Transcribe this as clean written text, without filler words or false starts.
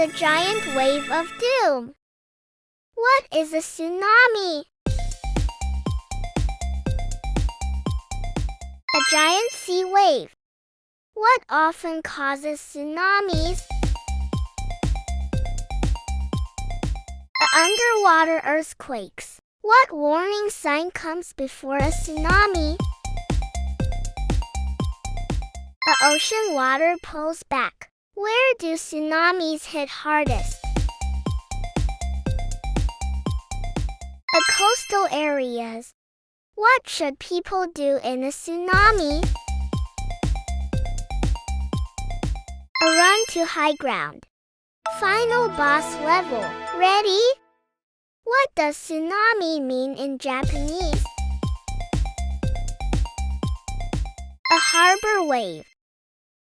The giant wave of doom. What is a tsunami? A giant sea wave. What often causes tsunamis? Underwater earthquakes. What warning sign comes before a tsunami? The ocean water pulls back. Where do tsunamis hit hardest? The coastal areas. What should people do in a tsunami? Run to high ground. Final boss level. Ready? What does tsunami mean in Japanese? A harbor wave.